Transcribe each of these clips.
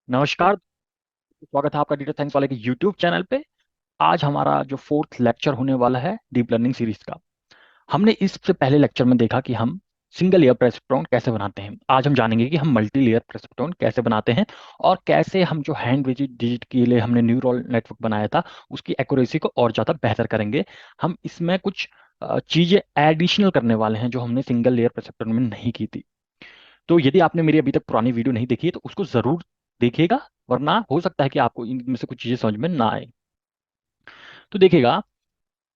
नमस्कार। स्वागत है आपका डेटा साइंस वाले के यूट्यूब चैनल पे। आज हमारा जो फोर्थ लेक्चर होने वाला है डीप लर्निंग सीरीज का। हमने इससे पहले लेक्चर में देखा कि हम सिंगल लेयर प्रेसिपिट्रॉन कैसे बनाते हैं। आज हम जानेंगे कि हम मल्टी लेयर प्रेसिपिट्रॉन कैसे बनाते हैं और कैसे हम जो हैंड डिजिट के लिए हमने न्यूरल नेटवर्क बनाया था उसकी एक्यूरेसी को और ज़्यादा बेहतर करेंगे। हम इसमें कुछ चीज़ें एडिशनल करने वाले हैं जो हमने सिंगल लेयर प्रेसिपिट्रॉन में नहीं की थी। तो यदि आपने मेरी अभी तक पुरानी वीडियो नहीं देखी है तो उसको जरूर देखिएगा, वरना हो सकता है कि आपको इनमें से कुछ चीजें समझ में ना आए। तो देखिएगा,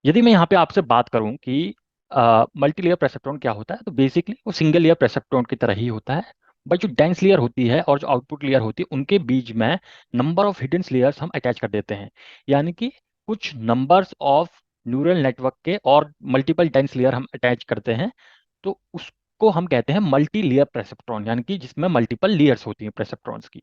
यदि मैं यहाँ पे आपसे बात करूं कि मल्टी लेयर प्रेसेप्ट्रॉन क्या होता है, तो बेसिकली वो सिंगल लेयर प्रेसेप्ट्रॉन की तरह ही होता है। बट जो डेंस लेयर होती है और जो आउटपुट लेयर होती है उनके बीच में नंबर ऑफ हिडन लेयर्स हम अटैच कर देते हैं। यानी कि कुछ नंबर्स ऑफ न्यूरल नेटवर्क के और मल्टीपल डेंस लेयर हम अटैच करते हैं। तो उसको हम कहते हैं मल्टी लेयर प्रेसेप्ट्रॉन, यानी कि जिसमें मल्टीपल लेयर्स होती हैं प्रेसेप्ट्रॉन्स की।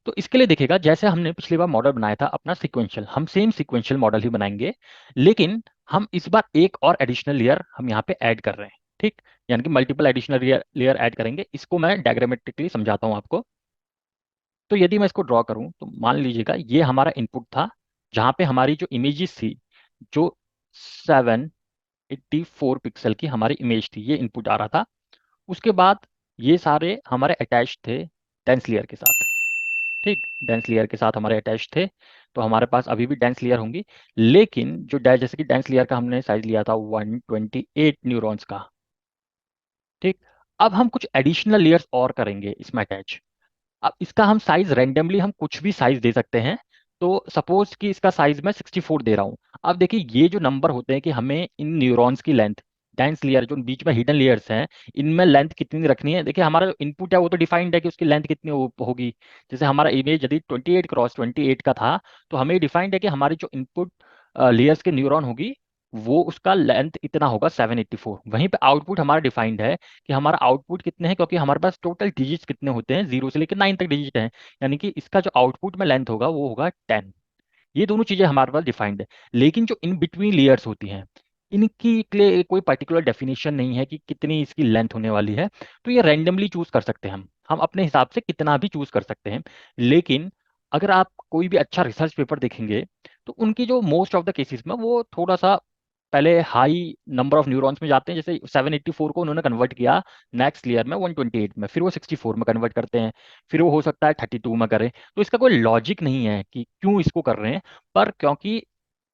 तो इसके लिए देखिएगा, जैसे हमने पिछली बार मॉडल बनाया था अपना सिक्वेंशियल, हम सेम सिक्वेंशियल मॉडल ही बनाएंगे। लेकिन हम इस बार एक और एडिशनल लेयर हम यहाँ पे ऐड कर रहे हैं। ठीक, यानी कि मल्टीपल एडिशनल लेयर ऐड करेंगे। इसको मैं डायग्रामेटिकली समझाता हूँ आपको। तो यदि मैं इसको ड्रॉ करूँ तो मान लीजिएगा ये हमारा इनपुट था, जहाँ पे हमारी जो इमेजेस थी, जो 784 पिक्सल की हमारी इमेज थी, ये इनपुट आ रहा था। उसके बाद ये सारे हमारे अटैच थे डेंस लेयर के साथ। ठीक, डेंस लेयर के साथ हमारे अटैच थे। तो हमारे पास अभी भी डेंस लेयर होंगी, लेकिन जो जैसे कि डेंस लेयर का हमने साइज लिया था 128 न्यूरॉन्स का। ठीक, अब हम कुछ एडिशनल लेयर्स और करेंगे इसमें अटैच। अब इसका हम साइज रेंडमली हम कुछ भी साइज दे सकते हैं। तो सपोज कि इसका साइज मैं 64 दे रहा हूँ। अब देखिए, ये जो नंबर होते हैं कि हमें इन न्यूरॉन्स की लेंथ, डेंस लेयर जो बीच में हिडन लेयर्स हैं, इनमें लेंथ कितनी रखनी है। देखिए, हमारा जो इनपुट है वो तो डिफाइंड है कि उसकी लेंथ कितनी होगी। जैसे हमारा इमेज यदि 28 क्रॉस 28 का था, तो हमें डिफाइंड है कि हमारी जो इनपुट लेयर्स के न्यूरॉन होगी वो उसका लेंथ इतना होगा 784। वहीं पे आउटपुट हमारा डिफाइंड है कि हमारा आउटपुट कितने हैं, क्योंकि हमारे पास टोटल डिजिट्स कितने होते हैं, 0 से लेकर 9 तक डिजिट हैं। यानी कि इसका जो आउटपुट में लेंथ होगा वो होगा 10। ये दोनों चीजें हमारे पास डिफाइंड है। लेकिन जो इन बिटवीन लेयर्स होती हैं, इनकी के लिए कोई पर्टिकुलर डेफिनेशन नहीं है कि कितनी इसकी लेंथ होने वाली है। तो ये रैंडमली चूज कर सकते हैं हम अपने हिसाब से कितना भी चूज कर सकते हैं। लेकिन अगर आप कोई भी अच्छा रिसर्च पेपर देखेंगे तो उनकी जो मोस्ट ऑफ द केसेस में वो थोड़ा सा पहले हाई नंबर ऑफ न्यूरॉन्स में जाते हैं। जैसे 784 को उन्होंने कन्वर्ट किया नेक्स्ट लेयर में 128 में, फिर वो 64 में कन्वर्ट करते हैं, फिर वो हो सकता है 32 में करें। तो इसका कोई लॉजिक नहीं है कि क्यों इसको कर रहे हैं। पर क्योंकि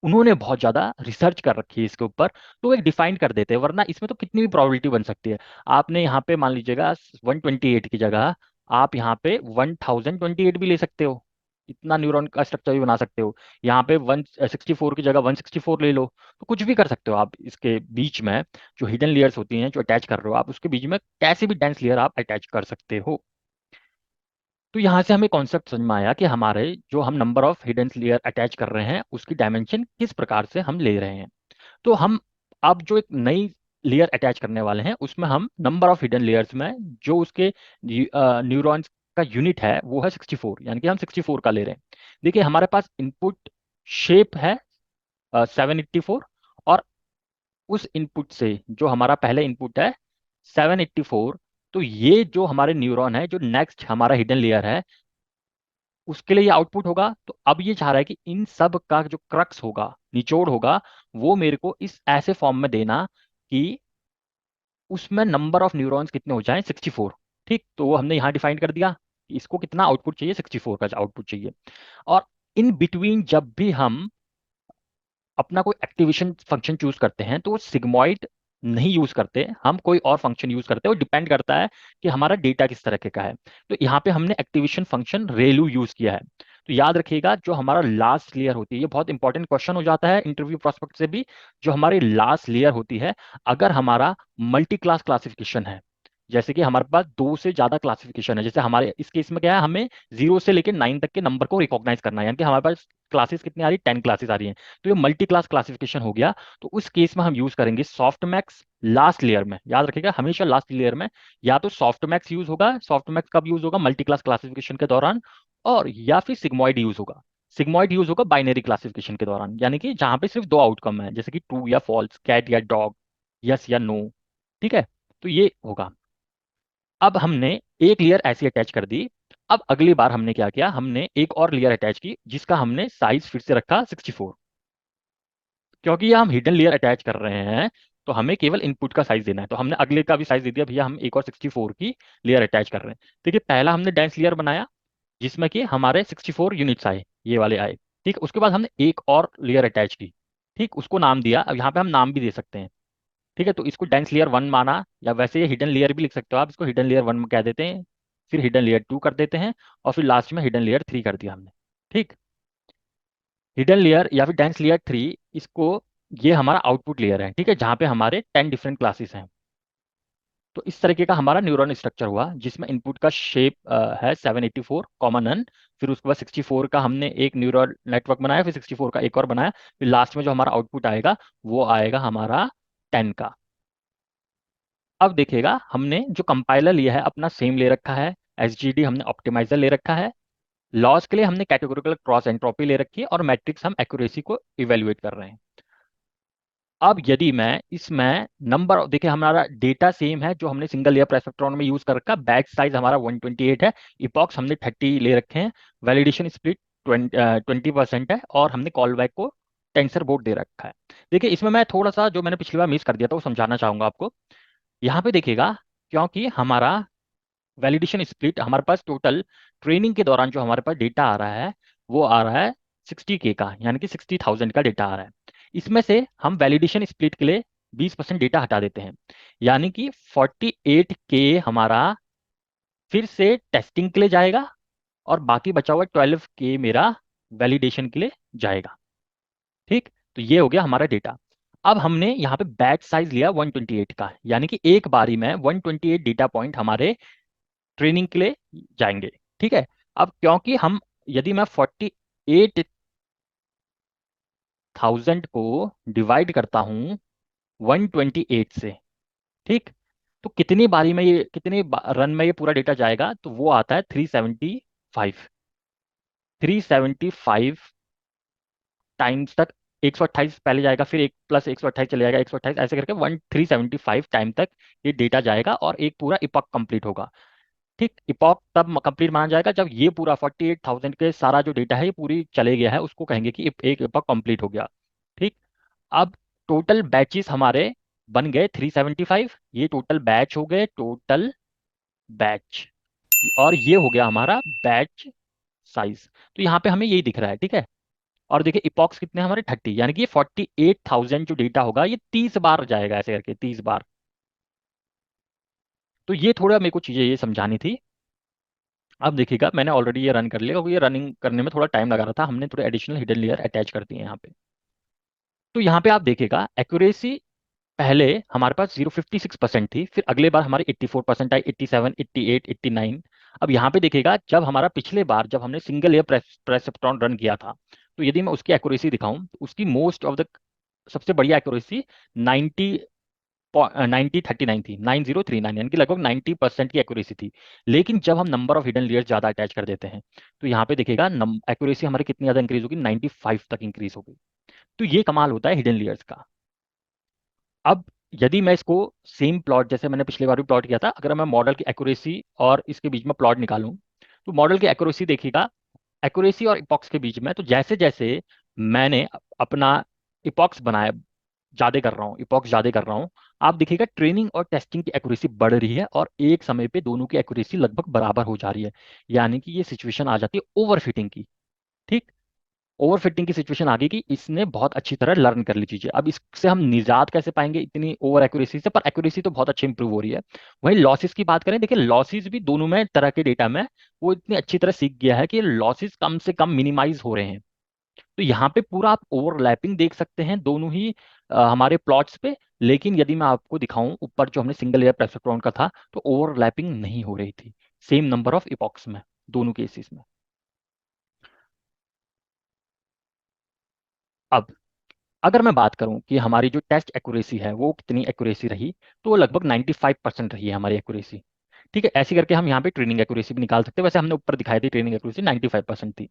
उन्होंने बहुत ज्यादा रिसर्च कर रखी है इसके ऊपर, तो वो एक डिफाइन कर देते हैं। वरना इसमें तो कितनी भी प्रोबेबिलिटी बन सकती है। आपने यहाँ पे मान लीजिएगा 128 की जगह आप यहाँ पे 1028 भी ले सकते हो, इतना न्यूरॉन का स्ट्रक्चर भी बना सकते हो। यहाँ पे 164 की जगह 164 ले लो। तो कुछ भी कर सकते हो आप इसके बीच में। जो हिडन लेयर्स होती हैं जो अटैच कर रहे हो आप, उसके बीच में कैसे भी डेंस लेयर आप अटैच कर सकते हो। तो यहाँ से हमें कॉन्सेप्ट समझ में आया कि हमारे जो हम number of hidden layer attach कर रहे हैं उसकी डायमेंशन किस प्रकार से हम ले रहे हैं। तो हम अब जो एक नई लेयर अटैच करने वाले हैं उसमें हम नंबर ऑफ हिडन लेयर्स में जो उसके न्यूरॉन्स का यूनिट है वो है 64, यानी कि हम 64 का ले रहे हैं। देखिए, हमारे पास इनपुट शेप है 784, और उस इनपुट से जो हमारा पहले इनपुट है 784, तो ये जो हमारे न्यूरॉन है, जो नेक्स्ट हमारा हिडन लेयर है, उसके लिए ये आउटपुट होगा। तो अब ये चाह रहा है कि इन सब का जो क्रक्स होगा, निचोड़ होगा, वो मेरे को इस ऐसे फॉर्म में देना कि उसमें नंबर ऑफ न्यूरॉन्स कितने हो जाएं 64। ठीक, तो वो हमने यहाँ डिफाइन कर दिया कि इसको कितना आउटपुट चाहिए, 64 का आउटपुट चाहिए। और इन बिटवीन जब भी हम अपना कोई एक्टिवेशन फंक्शन चूज करते हैं तो वो सिग्मॉइड नहीं यूज करते, हम कोई और फंक्शन यूज करते हैं। वो डिपेंड करता है कि हमारा डेटा किस तरह के का है। तो यहाँ पे हमने एक्टिवेशन फंक्शन रेलू यूज किया है। तो याद रखिएगा, जो हमारा लास्ट लेयर होती है, ये बहुत इंपॉर्टेंट क्वेश्चन हो जाता है इंटरव्यू प्रोस्पेक्ट से भी। जो हमारी लास्ट लेयर होती है, अगर हमारा मल्टी क्लास क्लासिफिकेशन है, जैसे कि हमारे पास दो से ज्यादा क्लासिफिकेशन है, जैसे हमारे इस केस में क्या है, हमें 0 से लेकर 9 तक के नंबर को रिकॉग्नाइज करना है, यानी कि हमारे पास क्लासेस कितनी आ रही है, 10 क्लासेस आ रही हैं। तो ये मल्टी क्लास क्लासिफिकेशन हो गया। तो उस केस में हम यूज करेंगे सॉफ्ट मैक्स लास्ट लेयर में। याद रखिएगा, हमेशा लास्ट लेयर में या तो सॉफ्ट मैक्स यूज होगा। सॉफ्ट मैक्स कब यूज होगा, मल्टी क्लास क्लासिफिकेशन के दौरान। और या फिर सिग्मॉइड यूज होगा। सिग्मॉइड यूज होगा बाइनरी क्लासिफिकेशन के दौरान, यानी कि जहां पे सिर्फ दो आउटकम है, जैसे कि ट्रू या फॉल्स, कैट या डॉग, यस या नो। ठीक है, तो ये होगा। अब हमने एक लेयर ऐसी अटैच कर दी। अब अगली बार हमने क्या किया, हमने एक और लेयर अटैच की जिसका हमने साइज फिर से रखा 64। क्योंकि ये हम हिडन लेयर अटैच कर रहे हैं तो हमें केवल इनपुट का साइज देना है, तो हमने अगले का भी साइज दे दिया, भैया हम एक और 64 की लेयर अटैच कर रहे हैं। देखिए पहला हमने डेंस लेयर बनाया जिसमें कि हमारे 64 यूनिट्स आए, ये वाले आए। ठीक, उसके बाद हमने एक और लेयर अटैच की। ठीक, उसको नाम दिया, अब यहाँ पे हम नाम भी दे सकते हैं। ठीक है, तो इसको डेंस लेयर 1 माना, या वैसे ये हिडन लेयर भी लिख सकते हो आप, इसको हिडन लेयर 1 कह देते हैं, फिर हिडन लेयर 2 कर देते हैं, और फिर लास्ट में हिडन लेयर 3 कर दिया हमने। ठीक, हिडन लेयर या फिर डेंस लेयर 3, इसको, ये हमारा आउटपुट लेयर है। ठीक है, जहाँ पे हमारे 10 डिफरेंट क्लासेस हैं। तो इस तरीके का हमारा न्यूरॉन स्ट्रक्चर हुआ जिसमें इनपुट का शेप है 784 कॉमन नन। फिर उसके बाद 64 का हमने एक न्यूरल नेटवर्क बनाया, फिर 64 का एक और बनाया, फिर लास्ट में जो हमारा आउटपुट आएगा वो आएगा हमारा 10 का। अब देखिएगा हमने जो कंपाइलर लिया है अपना सेम ले रखा है, एसजीडी हमने ऑप्टिमाइजर ले रखा है, लॉस के लिए हमने कैटेगोरिकल क्रॉस एंट्रोपी ले रखी है, और मैट्रिक्स हम एक्यूरेसी को इवेल्युएट कर रहे हैं। अब यदि मैं इसमें नंबर, देखिए हमारा डेटा सेम है जो हमने सिंगल लेयर प्रेसेप्ट्रॉन में यूज कर रखा, बैच साइज हमारा 128 है, इपॉक्स हमने 30 ले रखे हैं, वैलिडेशन स्प्लिट 20% है, और हमने कॉल बैक को टेंसर बोर्ड दे रखा है। देखिए इसमें मैं थोड़ा सा जो मैंने पिछली बार मिस कर दिया था वो समझाना चाहूंगा आपको। यहाँ पे देखिएगा, क्योंकि हमारा वैलिडेशन स्प्लिट, हमारे पास टोटल ट्रेनिंग के दौरान जो हमारे पास डेटा आ रहा है वो आ रहा है 60K का, यानी कि 60,000 का डेटा आ रहा है। इसमें से हम वैलिडेशन स्प्लिट के लिए 20% डेटा हटा देते हैं, यानी कि 48K हमारा फिर से टेस्टिंग के लिए जाएगा, और बाकी बचा हुआ 12K मेरा वैलिडेशन के लिए जाएगा। ठीक, तो ये हो गया हमारा डेटा। अब हमने यहाँ पे बैच साइज लिया 128 का, यानी कि एक बारी में 128 डेटा पॉइंट हमारे ट्रेनिंग के लिए जाएंगे। ठीक है, अब क्योंकि हम, यदि मैं 48,000 को डिवाइड करता हूं 128 से, ठीक, तो कितनी बारी में ये, कितने रन में ये पूरा डेटा जाएगा, तो वो आता है 375। 375 टाइम्स तक, 128 पहले जाएगा, फिर एक प्लस 128 चले जाएगा, 128 ऐसे करके 375 टाइम तक ये डेटा जाएगा, और एक पूरा इपॉक कंप्लीट होगा। ठीक, इपॉक तब कंप्लीट माना जाएगा जब ये पूरा 48,000 के सारा जो डेटा है ये पूरी चले गया है, उसको कहेंगे कि एक इपॉक कंप्लीट हो गया। ठीक, अब टोटल बैचेस हमारे बन गए 375, ये टोटल बैच हो गए, टोटल बैच, और ये हो गया हमारा बैच साइज। तो यहाँ पे हमें यही दिख रहा है। ठीक है, और देखिए इपॉक्स कितने हैं हमारे 30, यानी कि ये 48,000 जो डेटा होगा ये 30 बार जाएगा, ऐसे करके 30 बार। तो ये थोड़ा मेरे को चीजें ये समझानी थी। अब देखिएगा मैंने ऑलरेडी ये रन कर लिया, क्योंकि ये रनिंग करने में थोड़ा टाइम लगा रहा था, हमने थोड़े एडिशनल हिडन लेयर अटैच कर दिए हैं यहाँ पे। तो यहाँ पे आप देखिएगा एक्यूरेसी पहले हमारे पास 056% थी, फिर अगले बार हमारी 84% आई, 87, 88, 89। अब यहाँ पे देखिएगा जब हमारा पिछले बार जब हमने सिंगल लेयर प्रेसेप्ट्रॉन रन किया था, तो यदि मैं उसकी एक्यूरेसी दिखाऊं तो उसकी मोस्ट ऑफ द, सबसे बढ़िया एक्यूरेसी 90 9039 थी, 9039, यानी कि लगभग 90% की एक्यूरेसी थी। लेकिन जब हम नंबर ऑफ हिडन लेयर्स ज्यादा अटैच कर देते हैं तो यहाँ पे देखिएगा एक्यूरेसी हमारी कितनी ज्यादा इंक्रीज होगी, 95 तक इंक्रीज होगी। तो ये कमाल होता है हिडन लेयर्स का। अब यदि मैं इसको सेम प्लॉट जैसे मैंने पिछली बार भी प्लॉट किया था, अगर मैं मॉडल की एक्यूरेसी और इसके बीच में प्लॉट निकालूं, तो मॉडल की एक्यूरेसी देखिएगा, एक्यूरेसी और इपॉक्स के बीच में, तो जैसे जैसे मैंने अपना इपॉक्स बनाया, ज्यादा कर रहा हूँ, इपॉक्स ज्यादा कर रहा हूँ, आप देखिएगा ट्रेनिंग और टेस्टिंग की एक्यूरेसी बढ़ रही है, और एक समय पे दोनों की एक्यूरेसी लगभग बराबर हो जा रही है, यानी कि ये सिचुएशन आ जाती है ओवरफिटिंग की। ठीक, ओवरफिटिंग की सिचुएशन आ गई कि इसने बहुत अच्छी तरह लर्न कर ली चीजें। अब इससे हम निजात कैसे पाएंगे इतनी ओवर एक्यूरेसी से, पर एक्यूरेसी तो बहुत अच्छी इंप्रूव हो रही है। वहीं लॉसेस की बात करें, देखिए लॉसेस भी दोनों में तरह के डेटा में वो इतनी अच्छी तरह सीख गया है कि लॉसेस कम से कम मिनिमाइज हो रहे हैं। तो यहाँ पे पूरा आप ओवरलैपिंग देख सकते हैं दोनों ही हमारे प्लॉट्स पे। लेकिन यदि मैं आपको दिखाऊं ऊपर जो हमने सिंगल लेयर प्रेसेप्ट्रॉन का था, तो ओवरलैपिंग नहीं हो रही थी सेम नंबर ऑफ इपॉक्स में, दोनों केसेस में। अब अगर मैं बात करूं कि हमारी जो टेस्ट एक्यूरेसी है वो कितनी एक्यूरेसी रही, तो वो लगभग 95% रही है हमारी एक्यूरेसी। ठीक है, ऐसे करके हम यहाँ पे ट्रेनिंग एक्यूरेसी भी निकाल सकते हैं, वैसे हमने ऊपर दिखाई थी ट्रेनिंग एक्यूरेसी 95% थी।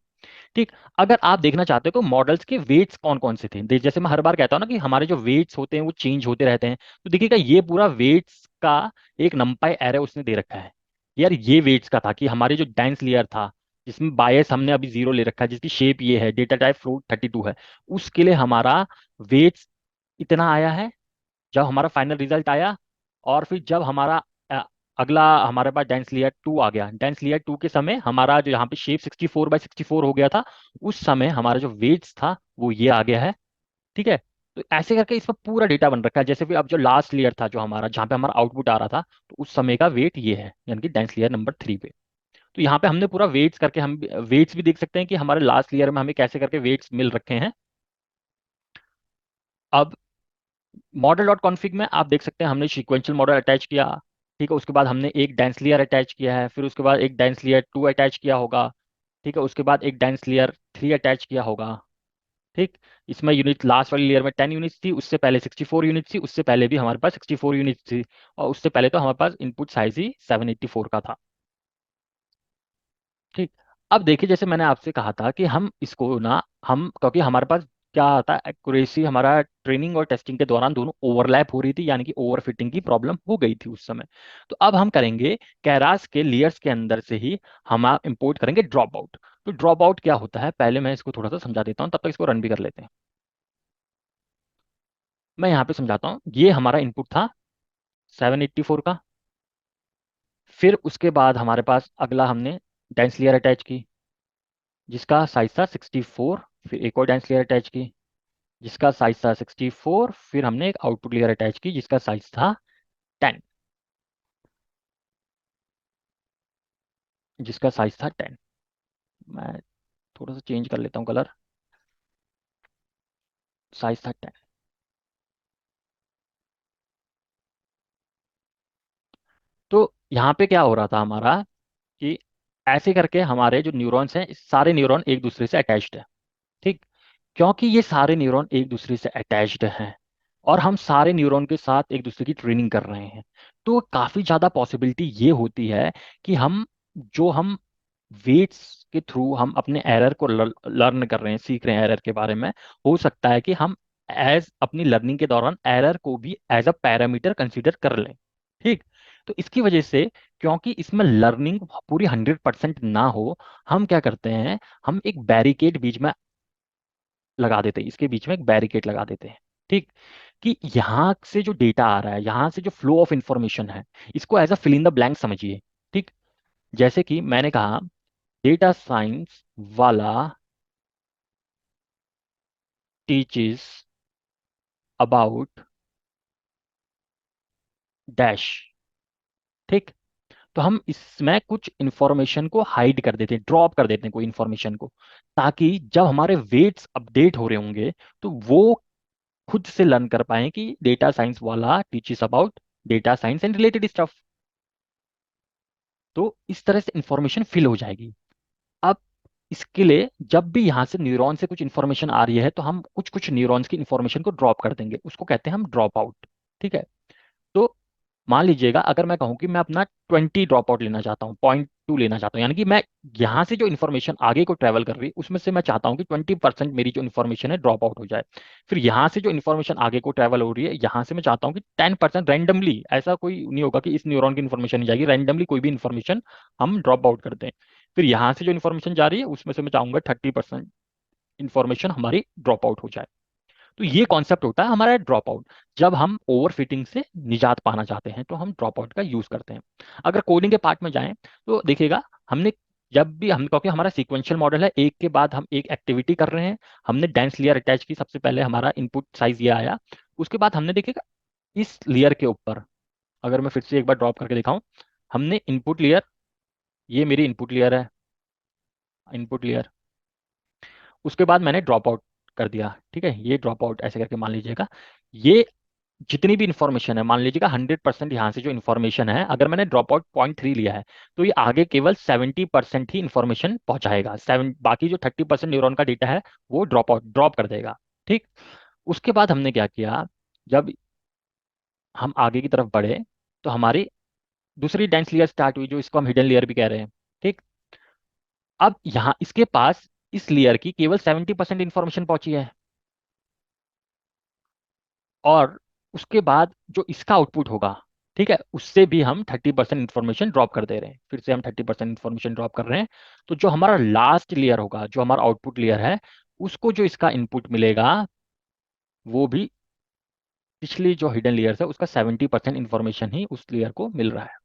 ठीक, अगर आप देखना चाहते हो कि मॉडल्स के वेट्स कौन कौन से थे, जैसे मैं हर बार कहता हूँ ना कि हमारे जो वेट्स होते हैं वो चेंज होते रहते हैं, तो देखिएगा ये पूरा वेट्स का एक नंपाई एरे उसने दे रखा है। यार ये वेट्स का था कि हमारे जो डेंस लेयर था, जिसमें बायस हमने अभी 0 ले रखा है, जिसकी शेप ये है, डेटा टाइप फ्रूट 32 है, उसके लिए हमारा वेट्स इतना आया है जब हमारा फाइनल रिजल्ट आया। और फिर जब हमारा अगला हमारे पास डेंस लेयर 2 आ गया, डेंस लेयर 2 के समय हमारा जो यहाँ पे शेप 64/64 हो गया था, उस समय हमारा जो वेट्स था वो ये आ गया है। ठीक है। तो ऐसे करके इसमें पूरा डेटा बन रखा है। जैसे भी अब जो लास्ट लेयर था, जो हमारा जहाँ पे हमारा आउटपुट आ रहा था, तो उस समय का वेट ये है, यानी कि डेंस लेयर नंबर 3 पे। तो यहाँ पे हमने पूरा वेट्स करके, हम वेट्स भी देख सकते हैं कि हमारे लास्ट लेयर में हमें कैसे करके वेट्स मिल रखे हैं। अब मॉडल डॉट कॉन्फ़िग में आप देख सकते हैं हमने सीक्वेंशियल मॉडल अटैच किया। ठीक है। उसके बाद हमने एक डेंस लेयर अटैच किया है, फिर उसके बाद एक डेंस लेयर 2 अटैच किया होगा। ठीक है। उसके बाद एक डेंस लेयर 3 अटैच किया होगा। ठीक। इसमें यूनिट लास्ट वाली लेयर में 10 यूनिट्स थी, उससे पहले 64 यूनिट्स थी, उससे पहले भी हमारे पास 64 यूनिट्स थी, और उससे पहले तो हमारे पास इनपुट साइज ही 784 का था। ठीक। अब देखिए, जैसे मैंने आपसे कहा था कि हम इसको ना, हम क्योंकि हमारे पास क्या आता है, एक्यूरेसी हमारा ट्रेनिंग और टेस्टिंग के दौरान दोनों ओवरलैप हो रही थी, यानी कि ओवरफिटिंग की प्रॉब्लम हो गई थी उस समय। तो अब हम करेंगे कैरास के लेयर्स के अंदर से ही हम इंपोर्ट करेंगे ड्रॉप आउट। तो ड्रॉप आउट क्या होता है, पहले मैं इसको थोड़ा सा समझा देता हूँ, तब तक इसको रन भी कर लेते हैं। मैं यहाँ पे समझाता हूँ। ये हमारा इनपुट था 784 का। फिर उसके बाद हमारे पास अगला हमने डेंस लेयर अटैच की, जिसका साइज था 64। फिर एक और डेंस लेयर अटैच की, जिसका साइज था 64। फिर हमने एक आउटपुट लेयर अटैच की, जिसका साइज था 10, जिसका साइज था 10। मैं थोड़ा सा चेंज कर लेता हूँ कलर। साइज था 10। तो यहाँ पे क्या हो रहा था हमारा, कि ऐसे करके हमारे जो न्यूरॉन्स हैं, सारे न्यूरॉन एक दूसरे से अटैच्ड है। ठीक। क्योंकि ये सारे न्यूरॉन एक दूसरे से अटैच्ड हैं, और हम सारे न्यूरॉन के साथ एक दूसरे की ट्रेनिंग कर रहे हैं, तो काफ़ी ज़्यादा पॉसिबिलिटी ये होती है कि हम वेट्स के थ्रू हम अपने एरर को लर्न कर रहे हैं, सीख रहे हैं एरर के बारे में। हो सकता है कि हम एज अपनी लर्निंग के दौरान एरर को भी एज अ पैरामीटर कंसीडर कर लें। ठीक। तो इसकी वजह से, क्योंकि इसमें लर्निंग पूरी 100% ना हो, हम क्या करते हैं, हम एक बैरिकेड बीच में लगा देते हैं, इसके बीच में एक बैरिकेड लगा देते हैं। ठीक। कि यहाँ से जो डेटा आ रहा है, यहाँ से जो फ्लो ऑफ इंफॉर्मेशन है, इसको as a fill in the blank समझिए। ठीक। जैसे कि मैंने कहा, डेटा साइंस वाला टीचेस अबाउट डैश। ठीक। तो हम इसमें कुछ इंफॉर्मेशन को हाइड कर देते हैं, ड्रॉप कर देते हैं कोई इंफॉर्मेशन को, ताकि जब हमारे वेट्स अपडेट हो रहे होंगे, तो वो खुद से लर्न कर पाए कि डेटा साइंस वाला teaches about data science and related stuff. तो इस तरह से इंफॉर्मेशन फिल हो जाएगी। अब इसके लिए जब भी यहाँ से न्यूरॉन से कुछ इंफॉर्मेशन आ रही है, तो हम कुछ कुछ न्यूरॉन्स की इंफॉर्मेशन को ड्रॉप कर देंगे, उसको कहते हैं हम ड्रॉप आउट। ठीक है। तो मान लीजिएगा, अगर मैं कहूँ कि मैं अपना 20 ड्रॉप आउट लेना चाहता हूँ, 0.2 लेना चाहता हूँ, यानी कि मैं यहाँ से जो इन्फॉर्मेशन आगे को ट्रैवल कर रही है, उसमें से मैं चाहता हूँ कि 20% मेरी जो इन्फॉर्मेशन है ड्रॉप आउट हो जाए। फिर यहाँ से जो इन्फॉर्मेशन आगे को ट्रैवल हो रही है, यहाँ से मैं चाहता हूँ कि 10% रैंडमली, ऐसा कोई नहीं होगा कि इस न्यूरॉन की इन्फॉर्मेशन नहीं जाएगी, रैंडमली कोई भी इन्फॉर्मेशन हम ड्रॉप आउट कर दें। फिर यहाँ से जो इन्फॉर्मेशन जा रही है, उसमें से मैं चाहूंगा 30% इन्फॉर्मेशन हमारी ड्रॉप आउट हो जाए। तो ये कॉन्सेप्ट होता है हमारा ड्रॉप आउट। जब हम ओवर फिटिंग से निजात पाना चाहते हैं, तो हम ड्रॉप आउट का यूज करते हैं। अगर कोडिंग के पार्ट में जाएं, तो देखिएगा, हमने जब भी हम, क्योंकि हमारा सीक्वेंशियल मॉडल है, एक के बाद हम एक एक्टिविटी कर रहे हैं। हमने डेंस लेयर अटैच की, सबसे पहले हमारा इनपुट साइज ये आया। उसके बाद हमने देखिएगा, इस लेयर के ऊपर, अगर मैं फिर से एक बार ड्रॉप करके दिखाऊं, हमने इनपुट लेयर, ये मेरी इनपुट लेयर है, इनपुट लेयर। उसके बाद मैंने ड्रॉप आउट कर दिया। ठीक है। ये ड्रॉप आउट ऐसे करके मान लीजिएगा, ये जितनी भी इंफॉर्मेशन है, मान लीजिएगा 100% यहाँ से जो इन्फॉर्मेशन है, अगर मैंने ड्रॉप आउट 0.3 लिया है, तो ये आगे केवल 70% ही इन्फॉर्मेशन पहुंचाएगा। 7 बाकी जो 30% न्यूरॉन का डेटा है, वो ड्रॉप कर देगा। ठीक। उसके बाद हमने क्या किया, जब हम आगे की तरफ बढ़े, तो हमारी दूसरी डेंस लेयर स्टार्ट हुई, जो इसको हम हिडन लेयर भी कह रहे हैं। ठीक। अब यहाँ इसके पास इस लेयर की केवल 70% इंफॉर्मेशन पहुंची है, और उसके बाद जो इसका आउटपुट होगा, ठीक है, उससे भी हम 30% इंफॉर्मेशन ड्रॉप कर दे रहे हैं, फिर से हम 30% इंफॉर्मेशन ड्रॉप कर रहे हैं। तो जो हमारा लास्ट लेयर होगा, जो हमारा आउटपुट लेयर है, उसको जो इसका इनपुट मिलेगा वो भी पिछली जो हिडन लेयर है उसका 70% इंफॉर्मेशन ही उस लेयर को मिल रहा है।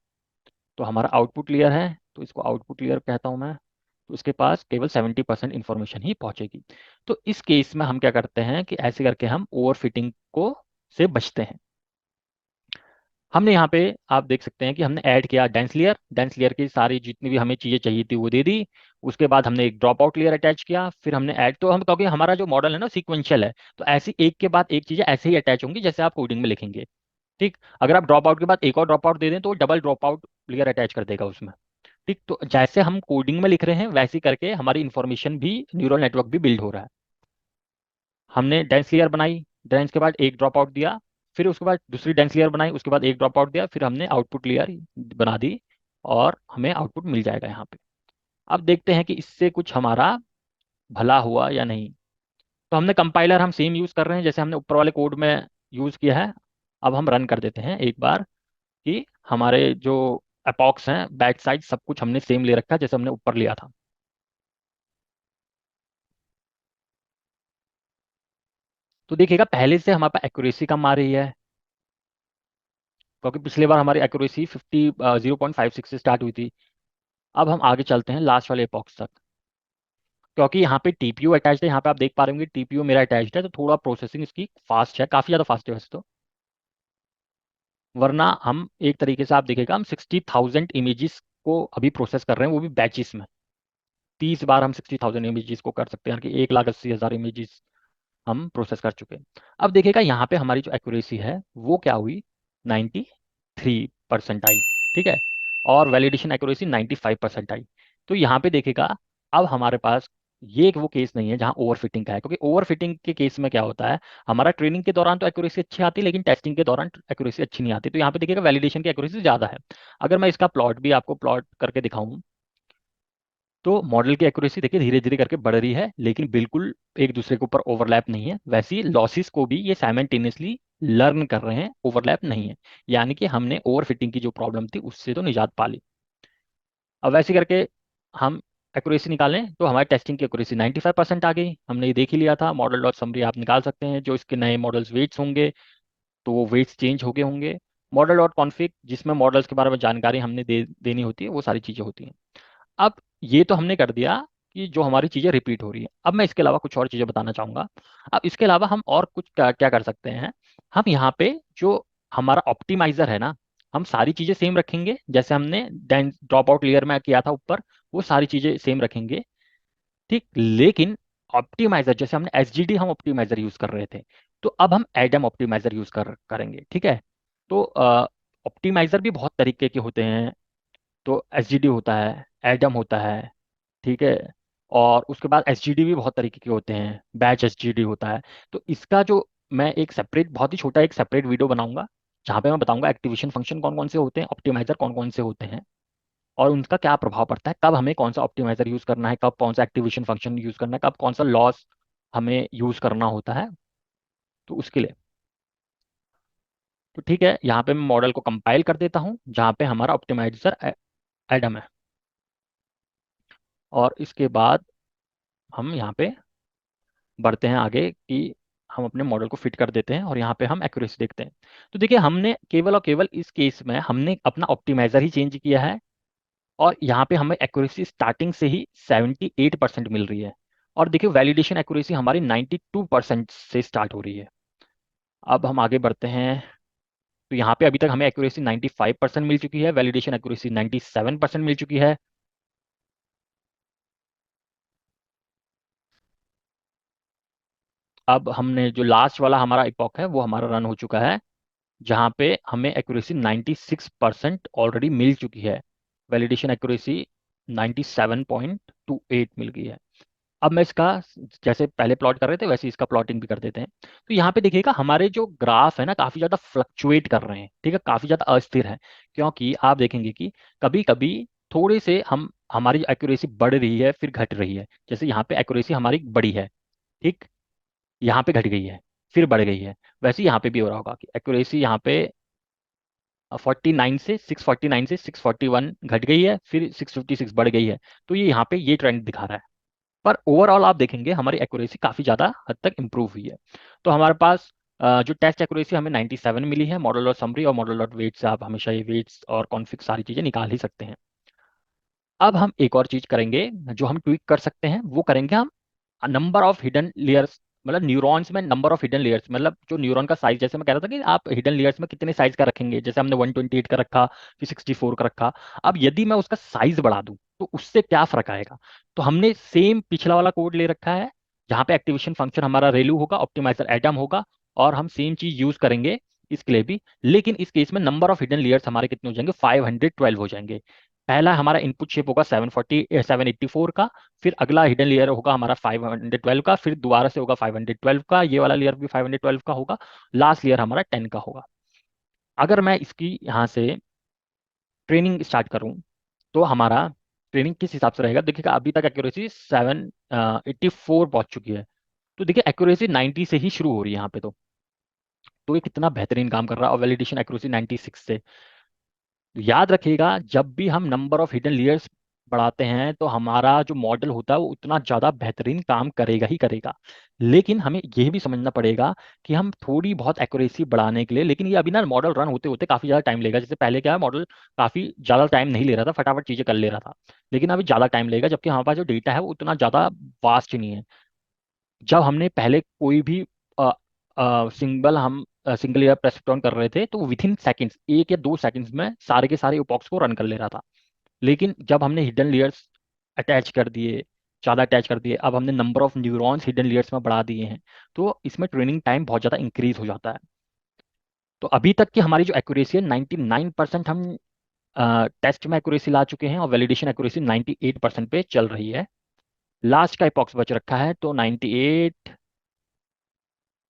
तो हमारा आउटपुट लेयर है, तो इसको आउटपुट लेयर कहता हूं मैं। तो उसके पास केवल 70% इंफॉर्मेशन ही पहुंचेगी। तो इस केस में हम क्या करते हैं कि ऐसे करके हम ओवरफिटिंग को से बचते हैं। हमने यहाँ पे आप देख सकते हैं कि हमने ऐड किया डेंस लेयर की सारी जितनी भी हमें चीज़ें चाहिए थी वो दे दी। उसके बाद हमने एक ड्रॉप आउट लेयर अटैच किया, फिर हमने ऐड, तो हम क्योंकि हमारा जो मॉडल है ना सीक्वेंशियल है, तो ऐसी एक के बाद एक चीज़ें ऐसे ही अटैच होंगी जैसे आप कोडिंग में लिखेंगे। ठीक, अगर आप ड्रॉप आउट के बाद एक और ड्रॉप आउट दे दें तो double drop out layer attach कर देगा उसमें। ठीक, तो जैसे हम कोडिंग में लिख रहे हैं वैसे ही करके हमारी इंफॉर्मेशन भी, न्यूरल नेटवर्क भी बिल्ड हो रहा है। हमने डेंस लेयर बनाई, डेंस के बाद एक ड्रॉप आउट दिया, फिर उसके बाद दूसरी डेंस लेयर बनाई, उसके बाद एक ड्रॉप आउट दिया, फिर हमने आउटपुट लेयर बना दी, और हमें आउटपुट मिल जाएगा यहाँ पे। अब देखते हैं कि इससे कुछ हमारा भला हुआ या नहीं। तो हमने कंपाइलर हम सेम यूज कर रहे हैं जैसे हमने ऊपर वाले कोड में यूज किया है। अब हम रन कर देते हैं एक बार कि हमारे जो अपॉक्स हैं, बैक साइड सब कुछ हमने सेम ले रखा है जैसे हमने ऊपर लिया था। तो देखिएगा पहले से हमारे पास एक्यूरेसी कम आ रही है, क्योंकि पिछले बार हमारी एक्यूरेसी 0.56 से स्टार्ट हुई थी। अब हम आगे चलते हैं लास्ट वाले एपॉक्स तक। क्योंकि यहाँ पे टीपीयू अटैच्ड है, यहाँ पे आप देख पा रहे होंगे टीपीयू मेरा अटैच्ड है, तो थोड़ा प्रोसेसिंग इसकी फास्ट है, काफ़ी ज़्यादा फास्ट है वैसे तो। वरना हम एक तरीके से आप देखिएगा हम 60,000 इमेजेस को अभी प्रोसेस कर रहे हैं, वो भी बैचेस में। 30 बार हम 60,000 इमेजेस को कर सकते हैं, कि 1,80,000 इमेजेस हम प्रोसेस कर चुके हैं। अब देखिएगा यहाँ पे हमारी जो एक्यूरेसी है वो क्या हुई, 93% आई। ठीक है, और वैलिडेशन एक्यूरेसी 95% आई। तो यहाँ पे देखिएगा अब हमारे पास ये एक वो केस नहीं है जहाँ ओवरफिटिंग का है, क्योंकि ओवरफिटिंग के केस में क्या होता है, हमारा ट्रेनिंग के दौरान तो एक्यूरेसी अच्छी आती है लेकिन टेस्टिंग के दौरान एक्यूरेसी अच्छी नहीं आती। तो यहाँ पे देखिएगा वैलिडेशन की एक्यूरेसी ज़्यादा है। अगर मैं इसका प्लॉट भी आपको प्लॉट करके दिखाऊं, तो मॉडल की एक्यूरेसी देखिए धीरे धीरे करके बढ़ रही है, लेकिन बिल्कुल एक दूसरे के ऊपर ओवरलैप नहीं है। वैसे ही लॉसेस को भी ये साइमल्टेनियसली लर्न कर रहे हैं, ओवरलैप नहीं है। यानी कि हमने ओवरफिटिंग की जो प्रॉब्लम थी उससे तो निजात पा ली। अब वैसे करके हम एक्यूरेसी निकालें तो हमारी टेस्टिंग की एक्यूरेसी 95% आ गई। हमने ये देख ही लिया था, मॉडल डॉट समरी आप निकाल सकते हैं, जो इसके नए मॉडल्स वेट्स होंगे तो वो वेट्स चेंज हो गए होंगे। मॉडल डॉट कॉन्फिग जिसमें मॉडल्स के बारे में जानकारी हमने देनी होती है, वो सारी चीज़ें होती हैं। अब ये तो हमने कर दिया कि जो हमारी चीज़ें रिपीट हो रही है। अब मैं इसके अलावा कुछ और चीज़ें बताना चाहूँगा। अब इसके अलावा हम और कुछ क्या, क्या कर सकते हैं। हम यहाँ पे जो हमारा ऑप्टिमाइज़र है ना, हम सारी चीज़ें सेम रखेंगे जैसे हमने ड्रॉप आउट लेयर में किया था ऊपर, वो सारी चीज़ें सेम रखेंगे। ठीक, लेकिन ऑप्टिमाइज़र जैसे हमने एसजीडी हम ऑप्टिमाइज़र यूज़ कर रहे थे, तो अब हम एडम ऑप्टिमाइज़र यूज़ करेंगे। ठीक है, तो ऑप्टिमाइज़र भी बहुत तरीके के होते हैं। तो एसजीडी होता है, एडम होता है, ठीक है, और उसके बाद एसजीडी भी बहुत तरीके के होते हैं, बैच एसजीडी होता है। तो इसका जो मैं एक सेपरेट, बहुत ही छोटा एक सेपरेट वीडियो बनाऊंगा जहाँ पे मैं बताऊंगा एक्टिवेशन फंक्शन कौन कौन से होते हैं, ऑप्टिमाइजर कौन कौन से होते हैं, और उनका क्या प्रभाव पड़ता है, कब हमें कौन सा ऑप्टिमाइजर यूज करना है, कब कौन सा एक्टिवेशन फंक्शन यूज करना है, कब कौन सा लॉस हमें यूज करना होता है। तो उसके लिए तो ठीक है, यहाँ पे मैं मॉडल को कंपाइल कर देता हूँ जहाँ पे हमारा ऑप्टिमाइजर एडम है, और इसके बाद हम यहाँ पे बढ़ते हैं आगे कि हम अपने मॉडल को फिट कर देते हैं और यहाँ पे हम एक्यूरेसी देखते हैं। तो देखिए हमने केवल और केवल इस केस में हमने अपना ऑप्टिमाइजर ही चेंज किया है, और यहाँ पे हमें एक्यूरेसी स्टार्टिंग से ही 78% मिल रही है। और देखिए वैलिडेशन एक्यूरेसी हमारी 92% से स्टार्ट हो रही है। अब हम आगे बढ़ते हैं, तो यहाँ पे अभी तक हमें एक्यूरेसी 95% मिल चुकी है, वैलिडेशन एक्यूरेसी 97% मिल चुकी है। अब हमने जो लास्ट वाला हमारा इपॉक है वो हमारा रन हो चुका है, जहाँ पे हमें एक्यूरेसी 96% ऑलरेडी मिल चुकी है, वैलिडेशन एक्यूरेसी 97.28 मिल गई है। अब मैं इसका, जैसे पहले प्लॉट कर रहे थे वैसे इसका प्लॉटिंग भी कर देते हैं। तो यहाँ पे देखिएगा हमारे जो ग्राफ है ना काफ़ी ज़्यादा फ्लक्चुएट कर रहे हैं, ठीक है, काफ़ी ज़्यादा अस्थिर है। क्योंकि आप देखेंगे कि कभी कभी थोड़े से हम हमारी एक्यूरेसी बढ़ रही है फिर घट रही है, जैसे यहाँ पे एक्यूरेसी हमारी बढ़ी है, ठीक, यहाँ पे घट गई है, फिर बढ़ गई है। वैसे ही यहाँ पे भी हो रहा होगा कि एक्यूरेसी यहाँ पे 49 से 649 से 641 घट गई है, फिर 656 बढ़ गई है। तो ये यहाँ पे ये ट्रेंड दिखा रहा है। पर ओवरऑल आप देखेंगे हमारी एक्यूरेसी काफ़ी ज़्यादा हद तक इंप्रूव हुई है। तो हमारे पास जो टेस्ट एक्यूरेसी हमें 97 मिली है। मॉडल डॉट समरी और मॉडल डॉट वेट से आप हमेशा ये वेट्स और कॉन्फिग सारी चीज़ें निकाल ही सकते हैं। अब हम एक और चीज़ करेंगे, जो हम ट्विक कर सकते हैं वो करेंगे हम नंबर ऑफ हिडन लेयर्स, मतलब न्यूरॉन्स में नंबर ऑफ हिडन लेयर्स, मतलब जो न्यूरॉन का साइज, जैसे मैं कह रहा था कि आप हिडन लेयर्स में कितने साइज का रखेंगे, जैसे हमने 128 का रखा, फिर 64 का रखा। अब यदि मैं उसका साइज बढ़ा दूं तो उससे क्या फर्क आएगा। तो हमने सेम पिछला वाला कोड ले रखा है, जहाँ पे एक्टिवेशन फंक्शन हमारा रेलू होगा, ऑप्टिमाइजर एटम होगा, और हम सेम चीज यूज करेंगे इसके लिए भी। लेकिन इस केस में नंबर ऑफ हिडन लेयर्स हमारे कितने हो जाएंगे, 512 हो जाएंगे। पहला हमारा इनपुट शेप होगा 784 का, फिर अगला हिडन लेयर होगा हमारा 512 का, फिर दोबारा से होगा 512 का, ये वाला लेयर भी 512 का होगा, लास्ट लेयर हमारा 10 का होगा। अगर मैं इसकी यहाँ से ट्रेनिंग स्टार्ट करूँ तो हमारा ट्रेनिंग किस हिसाब से रहेगा, देखिएगा अभी तक एक्यूरेसी 784 पहुंच चुकी है। तो देखिए एक्यूरेसी 90 से ही शुरू हो रही है यहाँ पे। तो ये कितना बेहतरीन काम कर रहा है, और वैलिडेशन एक्यूरेसी 96 से। याद रखिएगा जब भी हम नंबर ऑफ हिडन लेयर्स बढ़ाते हैं तो हमारा जो मॉडल होता है वो उतना ज़्यादा बेहतरीन काम करेगा ही करेगा। लेकिन हमें यह भी समझना पड़ेगा कि हम थोड़ी बहुत एक्यूरेसी बढ़ाने के लिए, लेकिन ये अभी ना मॉडल रन होते होते काफ़ी ज़्यादा टाइम लेगा। जैसे पहले क्या है, मॉडल काफ़ी ज़्यादा टाइम नहीं ले रहा था, फटाफट चीज़ें कर ले रहा था, लेकिन अभी ज़्यादा टाइम लेगा, जबकि हमारे पास जो डेटा है वो उतना ज़्यादा वास्ट नहीं है। जब हमने पहले कोई भी सिंगल ईयर प्रेसिपिटॉन कर रहे थे तो विथ इन सेकेंड्स, 1 या 2 सेकेंड्स में सारे के सारे इपॉक्स को रन कर ले रहा था। लेकिन जब हमने हिडन लेयर्स अटैच कर दिए, ज़्यादा अटैच कर दिए, अब हमने number of neurons hidden layers में बढ़ा दिए हैं, तो इसमें ट्रेनिंग टाइम बहुत ज़्यादा इंक्रीज हो जाता है। तो अभी तक की हमारी जो एक्यूरेसी है 99% हम टेस्ट में एक्यूरेसी ला चुके हैं, और वैलिडेशन एक्यूरेसी 98% पे चल रही है। लास्ट का इपॉक्स बच रखा है, तो 98,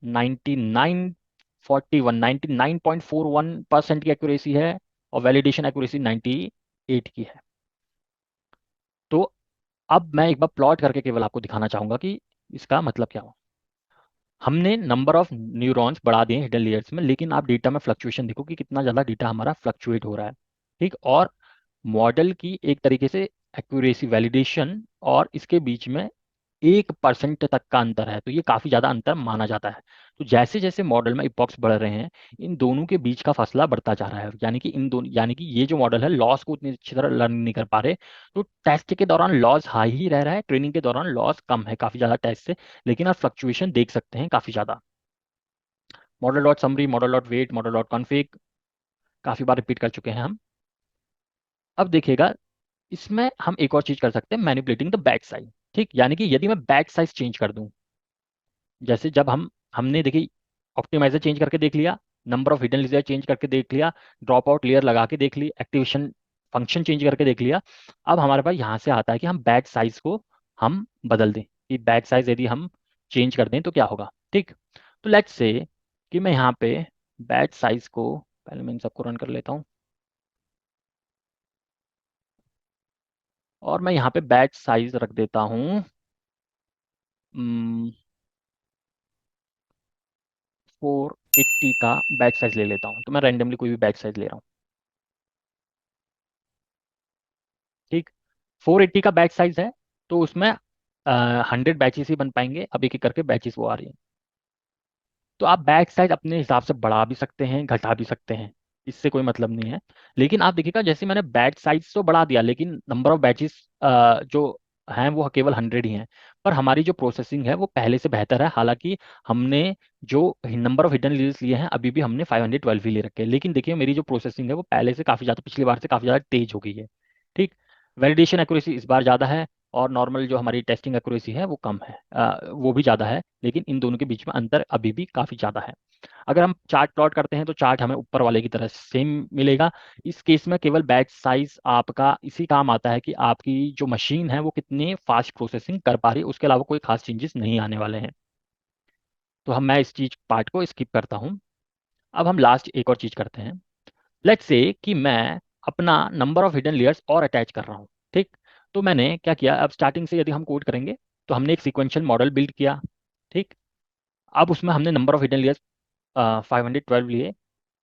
99.41% की एक्यूरेसी है, और वैलिडेशन एक्यूरेसी 98 की है। तो अब मैं एक बार प्लॉट करके केवल आपको दिखाना चाहूंगा कि इसका मतलब क्या हो। हमने नंबर ऑफ न्यूरॉन्स बढ़ा दिए हिडन लेयर्स में, लेकिन आप डेटा में फ्लक्चुएशन देखो कि कितना ज़्यादा डेटा हमारा फ्लक्चुएट हो रहा है। ठीक, और मॉडल की एक तरीके से एक्यूरेसी वैलिडेशन और इसके बीच में 1% तक का अंतर है, तो ये काफी ज्यादा अंतर माना जाता है। तो जैसे जैसे मॉडल में इपॉक्स बढ़ रहे हैं, इन दोनों के बीच का फासला बढ़ता जा रहा है। यानी कि इन दोनों, यानी कि ये जो मॉडल है लॉस को उतनी अच्छी तरह लर्न नहीं कर पा रहे। तो टेस्ट के दौरान लॉस हाई ही रह रहा है, ट्रेनिंग के दौरान लॉस कम है काफी ज्यादा टेस्ट से, लेकिन आप फ्लक्चुएशन देख सकते हैं काफी ज्यादा। Model dot summary, model dot weight, model dot config, काफी बार रिपीट कर चुके हैं हम। अब देखिएगा इसमें हम एक और चीज कर सकते हैं, मैनिपुलेटिंग द बैच साइज। ठीक, यानी कि यदि मैं बैच साइज चेंज कर दूं, जैसे जब हमने देखी ऑप्टिमाइजर चेंज करके देख लिया, number of hidden layer change करके देख लिया, ड्रॉप आउट लेयर लगा के देख ली, एक्टिवेशन फंक्शन चेंज करके देख लिया। अब हमारे पास यहाँ से आता है कि हम बैच साइज को हम बदल दें, कि बैच साइज यदि हम चेंज कर दें तो क्या होगा। ठीक, तो लेट्स से कि मैं यहाँ पे बैच साइज को, पहले मैं इन सबको रन कर लेता हूँ, और मैं यहाँ पे बैच साइज रख देता हूँ 480 का बैच साइज ले लेता हूँ। तो मैं रैंडमली कोई भी बैच साइज ले रहा हूँ। ठीक, 480 का बैच साइज है, तो उसमें 100 बैचेस ही बन पाएंगे। अब एक एक करके बैचेस वो आ रही हैं। तो आप बैच साइज अपने हिसाब से बढ़ा भी सकते हैं, घटा भी सकते हैं, इससे कोई मतलब नहीं है। लेकिन आप देखिएगा जैसे मैंने बैच साइज तो बढ़ा दिया, लेकिन नंबर ऑफ बैचेस जो हैं वो केवल 100 ही हैं। पर हमारी जो प्रोसेसिंग है वो पहले से बेहतर है। हालांकि हमने जो नंबर ऑफ हिडन लीड्स लिए हैं अभी भी हमने 512 ही ले रखे हैं, लेकिन देखिए मेरी जो प्रोसेसिंग है वो पहले से काफ़ी ज़्यादा, पिछली बार से काफ़ी ज़्यादा तेज हो गई है। ठीक, वैलिडेशन एक्यूरेसी इस बार ज़्यादा है, और नॉर्मल जो हमारी टेस्टिंग एक्यूरेसी है वो कम है, वो भी ज़्यादा है, लेकिन इन दोनों के बीच में अंतर अभी भी काफ़ी ज़्यादा है। अगर हम चार्ट प्लॉट करते हैं तो चार्ट हमें ऊपर वाले की तरह सेम मिलेगा। इस केस में केवल बैच साइज आपका इसी काम आता है कि आपकी जो मशीन है वो कितनी फास्ट प्रोसेसिंग कर पा रही है, उसके अलावा कोई खास चेंजेस नहीं आने वाले हैं। तो हम मैं इस चीज पार्ट को स्किप करता हूँ। अब हम लास्ट एक और चीज करते हैं। लेट्स से कि मैं अपना नंबर ऑफ हिडन लेयर्स और अटैच कर रहा हूँ। ठीक, तो मैंने क्या किया, अब स्टार्टिंग से यदि हम कोड करेंगे तो हमने एक सीक्वेंशियल मॉडल बिल्ड किया। ठीक, अब उसमें हमने नंबर ऑफ हिडन लेयर्स 512 लिए,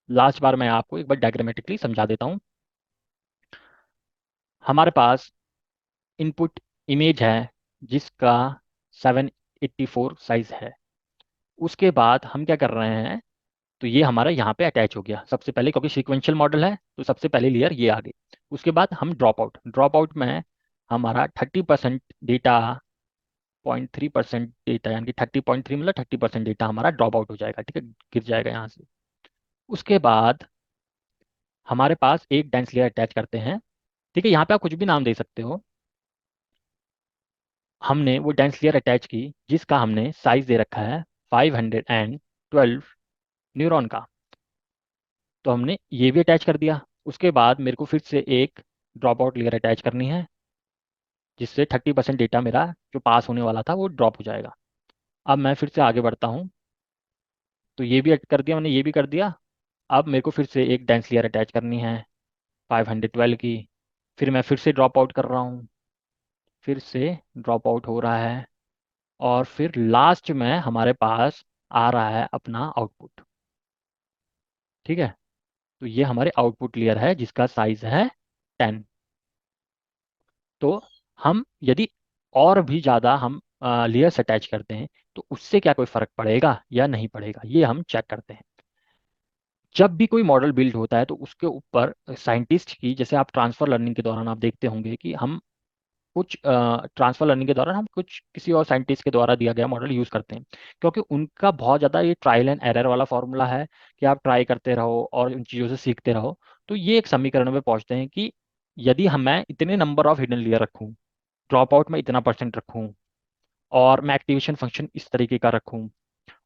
लास्ट बार मैं आपको एक बार डायग्रामेटिकली समझा देता हूँ। हमारे पास इनपुट इमेज है जिसका 784 साइज है। उसके बाद हम क्या कर रहे हैं, तो ये हमारा यहाँ पे अटैच हो गया सबसे पहले, क्योंकि सीक्वेंशियल मॉडल है तो सबसे पहले लेयर ये आ गई। उसके बाद हम ड्रॉप आउट में हमारा 30% डेटा, 0.3% डेटा, यानी कि 30.3 मतलब 30% डेटा हमारा ड्रॉप आउट हो जाएगा, ठीक है, गिर जाएगा यहाँ से। उसके बाद हमारे पास एक डेंस लेयर अटैच करते हैं, ठीक है, यहाँ पे आप कुछ भी नाम दे सकते हो। हमने वो डेंस लेयर अटैच की जिसका हमने साइज दे रखा है 512 न्यूरॉन का, तो हमने ये भी अटैच कर दिया। उसके बाद मेरे को फिर से एक ड्रॉप आउट लेयर अटैच करनी है जिससे 30% डेटा मेरा जो पास होने वाला था वो ड्रॉप हो जाएगा। अब मैं फिर से आगे बढ़ता हूँ, तो ये भी कर दिया मैंने, ये भी कर दिया। अब मेरे को फिर से एक डेंस लेयर अटैच करनी है 512 की, फिर मैं फिर से ड्रॉप आउट कर रहा हूँ, फिर से ड्रॉप आउट हो रहा है, और फिर लास्ट में हमारे पास आ रहा है अपना आउटपुट, ठीक है। तो ये हमारे आउटपुट लेयर है जिसका साइज है 10। तो हम यदि और भी ज़्यादा हम लेयर्स अटैच करते हैं तो उससे क्या कोई फ़र्क पड़ेगा या नहीं पड़ेगा, ये हम चेक करते हैं। जब भी कोई मॉडल बिल्ड होता है तो उसके ऊपर साइंटिस्ट की, जैसे आप ट्रांसफर लर्निंग के दौरान आप देखते होंगे कि हम कुछ ट्रांसफर लर्निंग के दौरान हम कुछ किसी और साइंटिस्ट के द्वारा दिया गया मॉडल यूज़ करते हैं, क्योंकि उनका बहुत ज़्यादा ये ट्रायल एंड एरर वाला फॉर्मूला है कि आप ट्राई करते रहो और उन चीज़ों से सीखते रहो। तो ये एक समीकरण में पहुंचते हैं कि यदि हम मैं इतने नंबर ऑफ हिडन लेयर रखूँ, ड्रॉप आउट में इतना परसेंट रखूँ, और मैं एक्टिवेशन फंक्शन इस तरीके का रखूँ,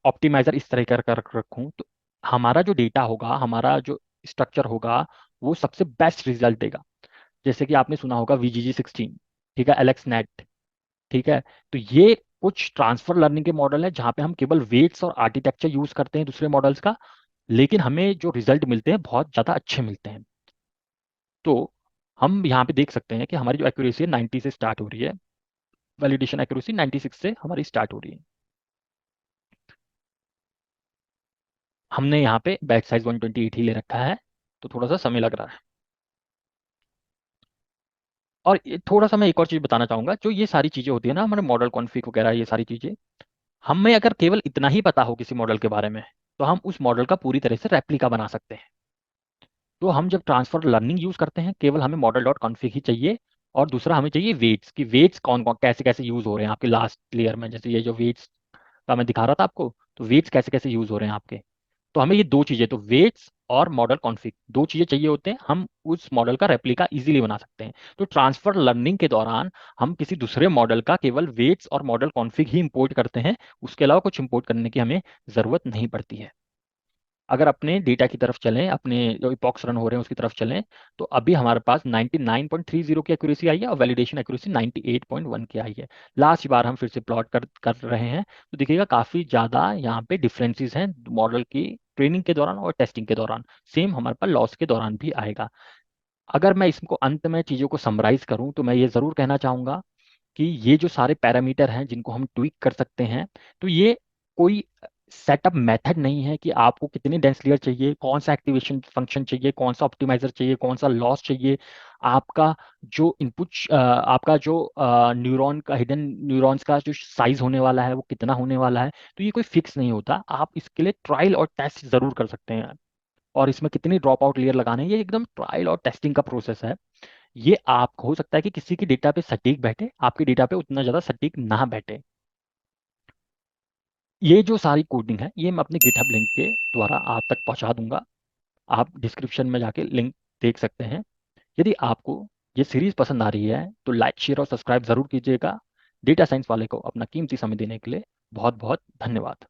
ऑप्टिमाइजर इस तरीके का रखूँ, तो हमारा जो डेटा होगा, हमारा जो स्ट्रक्चर होगा, वो सबसे बेस्ट रिजल्ट देगा। जैसे कि आपने सुना होगा VGG16, ठीक है, एलेक्स नेट, ठीक है। तो ये कुछ ट्रांसफर लर्निंग के मॉडल है जहाँ पे हम केवल वेट्स और आर्किटेक्चर यूज करते हैं दूसरे मॉडल्स का, लेकिन हमें जो रिजल्ट मिलते हैं बहुत ज़्यादा अच्छे मिलते हैं। तो हम यहाँ पे देख सकते हैं कि हमारी जो एक्यूरेसी है 90 से स्टार्ट हो रही है, वैलिडेशन एक्यूरेसी 96 से हमारी स्टार्ट हो रही है। हमने यहाँ पे बैच साइज 128 ही ले रखा है, तो थोड़ा सा समय लग रहा है। और थोड़ा सा मैं एक और चीज़ बताना चाहूँगा, जो ये सारी चीज़ें होती है ना, हमारे मॉडल कॉन्फ़िग वगैरह, ये सारी चीज़ें हमें अगर केवल इतना ही पता हो किसी मॉडल के बारे में, तो हम उस मॉडल का पूरी तरह से रेप्लिका बना सकते हैं। तो हम जब ट्रांसफर लर्निंग यूज़ करते हैं, केवल हमें मॉडल डॉट कॉन्फ़िग ही चाहिए, और दूसरा हमें चाहिए वेट्स, कि वेट्स कौन कौन कैसे कैसे यूज़ हो रहे हैं आपके लास्ट लेयर में। जैसे ये जो वेट्स का मैं दिखा रहा था आपको, तो वेट्स कैसे कैसे यूज़ हो रहे हैं आपके। तो हमें ये दो चीज़ें, तो वेट्स और मॉडल कॉन्फ़िग, दो चीज़ें चाहिए होते हैं, हम उस मॉडल का रेप्लिका इजीली बना सकते हैं। तो ट्रांसफर लर्निंग के दौरान हम किसी दूसरे मॉडल का केवल वेट्स और मॉडल कॉन्फ़िग ही इंपोर्ट करते हैं, उसके अलावा कुछ इंपोर्ट करने की हमें ज़रूरत नहीं पड़ती है। अगर अपने डेटा की तरफ चलें, अपने जो इपॉक्स रन हो रहे हैं उसकी तरफ चलें, तो अभी हमारे पास 99.30 की एक्यूरेसी आई है और वैलिडेशन एक्यूरेसी 98.1 की आई है। लास्ट बार हम फिर से प्लॉट कर रहे हैं, तो देखिएगा काफ़ी ज़्यादा यहाँ पे डिफरेंसेस हैं मॉडल की ट्रेनिंग के दौरान और टेस्टिंग के दौरान। सेम हमारे पास लॉस के दौरान भी आएगा। अगर मैं इसको अंत में चीज़ों को समराइज करूँ तो मैं ये ज़रूर कहना चाहूँगा कि ये जो सारे पैरामीटर हैं जिनको हम ट्विक कर सकते हैं, तो ये कोई सेटअप मेथड नहीं है कि आपको कितने डेंस लेयर चाहिए, कौन सा एक्टिवेशन फंक्शन चाहिए, कौन सा ऑप्टिमाइजर चाहिए, कौन सा लॉस चाहिए, आपका जो इनपुट, आपका जो न्यूरॉन का, हिडन न्यूरॉन्स का जो साइज होने वाला है वो कितना होने वाला है। तो ये कोई फिक्स नहीं होता, आप इसके लिए ट्रायल और टेस्ट ज़रूर कर सकते हैं। और इसमें कितनी ड्रॉप आउट लेयर लगाने हैं, ये एकदम ट्रायल और टेस्टिंग का प्रोसेस है। ये आप हो सकता है कि किसी की डेटा पे सटीक बैठे, आपकी डेटा पे उतना ज़्यादा सटीक ना बैठे। ये जो सारी कोडिंग है ये मैं अपने गिटहब लिंक के द्वारा आप तक पहुंचा दूंगा, आप डिस्क्रिप्शन में जाके लिंक देख सकते हैं। यदि आपको ये सीरीज पसंद आ रही है तो लाइक शेयर और सब्सक्राइब ज़रूर कीजिएगा। डेटा साइंस वाले को अपना कीमती समय देने के लिए बहुत बहुत धन्यवाद।